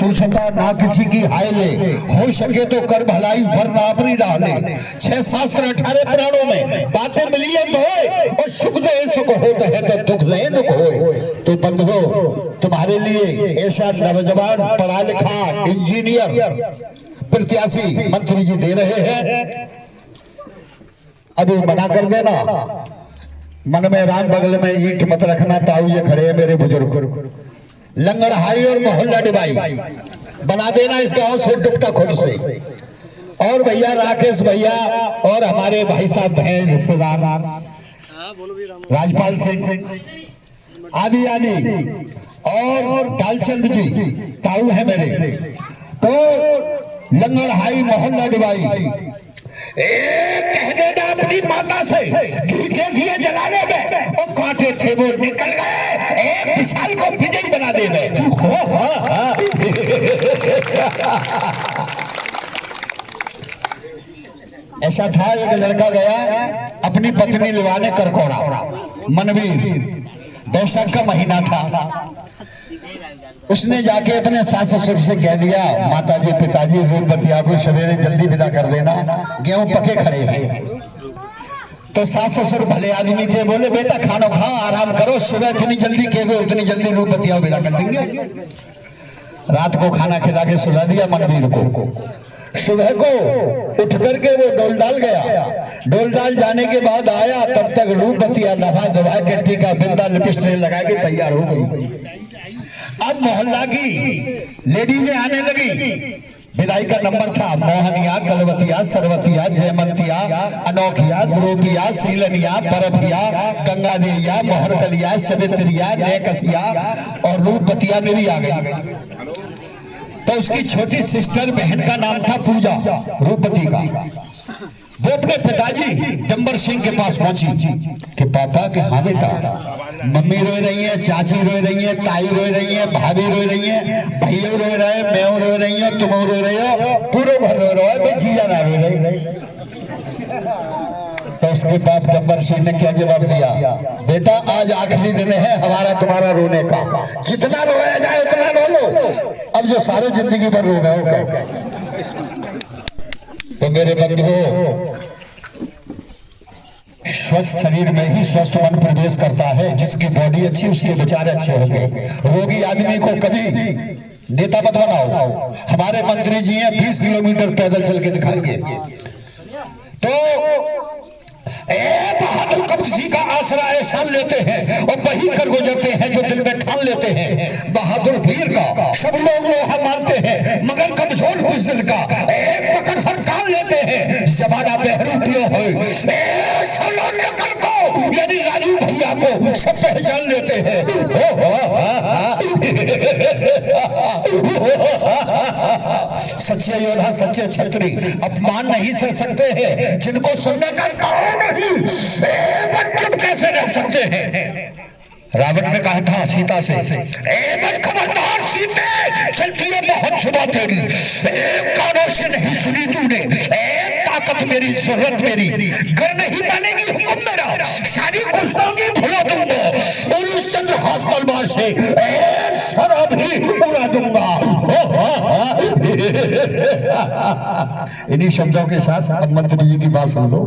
पूछता ना किसी की हाय ले, हो सके तो कर भलाई वरना अपनी राह ले। 6 शास्त्र 18 पुराणों में बातें मिली है धोए, और सुख दे सुख होता है तो दुख दे दुख होए। तो बंधुओं, तुम्हारे लिए ऐसा नौजवान पढ़ा लिखा इंजीनियर प्रत्याशी मंत्री जी दे रहे हैं। अब मना कर देना, मन में राम बगल में ईंट मत रखना। ताऊ ये खड़े हैं मेरे बुजुर्ग, लंगड़हाई और मोहल्ला डिबाई बना देना इस गांव से, डुबटा खुद से। और भैया राकेश भैया और हमारे भाई साहब हैं रिश्तेदार राजपाल सिंह आदि आदि और डालचंद जी ताऊ है मेरे। तो लंगड़हाई मोहल्ला डिबाई कह देना अपनी माता से घी के दिए जलाने में और कांटे थे वो निकल गए, एक विशाल को विजयी बना दे गए। ऐसा था, एक लड़का गया अपनी पत्नी लिवाने करकोड़ा, मनवीर, बैसाख का महीना था। उसने जाके अपने सास ससुर से कह दिया, माता जी पिताजी रूपबतिया को सवेरे जल्दी विदा कर देना, गेहूं पके खड़े हैं। तो सास ससुर भले आदमी थे, बोले बेटा खाना खाओ आराम करो, सुबह इतनी जल्दी कहोगे उतनी जल्दी रूपबतिया विदा कर देंगे। रात को खाना खिला के सुला दिया मनवीर को। सुबह को उठ करके वो डोलदाल गया, डोलदाल जाने के बाद आया, तब तक रूपबतिया नभा दबा के टीका बिंदा लिपस्टिक लगा के तैयार हो गई। अब मोहल्ला की लेडीजें आने लगी, विदाई का नंबर था, मोहनिया, कलवतिया, सरवतिया, जयमंतिया, अनोखिया, द्रोपिया, सीलनिया, बरफिया, गंगादेया, मोहरकलिया, सवित्रिया, नेकसिया और रूपबतिया में भी आ गई। तो उसकी छोटी सिस्टर बहन का नाम था पूजा, रूपबती का। वो अपने पिताजी डंबर सिंह के पास पहुंची कि पापा के हाँ बेटा, मम्मी रो रही है, चाची रो रही है, ताई रो रही है, भाभी रो रही है, भैया रो रहे हैं, मैं रो रही हूँ, तुम रो रहे हो, पूरे घर रो रहा है, भाई जीजा ना रो रही। तो उसके बाप डंबर सिंह ने क्या जवाब दिया, बेटा आज आखिरी दिन है हमारा तुम्हारा रोने का, जितना रोया जाए उतना रो लो, अब जो सारे जिंदगी भर रो गए हो क्या। तो मेरे बंधुओं, स्वस्थ शरीर में ही स्वस्थ मन प्रवेश करता है। जिसकी बॉडी अच्छी उसके विचार अच्छे होंगे। रोगी आदमी को कभी नेता मत बनाओ। हमारे मंत्री जी हैं 20 किलोमीटर पैदल चल के दिखाएंगे। तो बहादुर कब किसी का आसरा एहसान लेते हैं और वही कर गुजरते हैं जो दिल में ठान लेते हैं। बहादुर वीर का सब लोग लोहा मानते हैं, मगर कमजोर किस दिल का पकड़ सब टाल लेते हैं। जमाना बहरू पियो हो नकल को, यानी राजू भैया को सब पहचान लेते हैं। सच्चे योद्धा सच्चे छत्री अपमान नहीं सह सकते हैं, जिनको सुनने का बच्चों कैसे रह सकते हैं। रावण ने कहा था सीता से, बस खबरदार सीते, चलती है बहुत सुबह तेरी, कानों से नहीं सुनी तूने, ताकत मेरी जरूरत मेरी, घर नहीं मानेगी हुक्म मेरा, सारी कुश्तों भुला दूंगा और उस चंद्र हाथ तलवार से शराब ही उड़ा दूंगा। इन्हीं शब्दों के साथ अब मंत्री जी की बात सुन लो।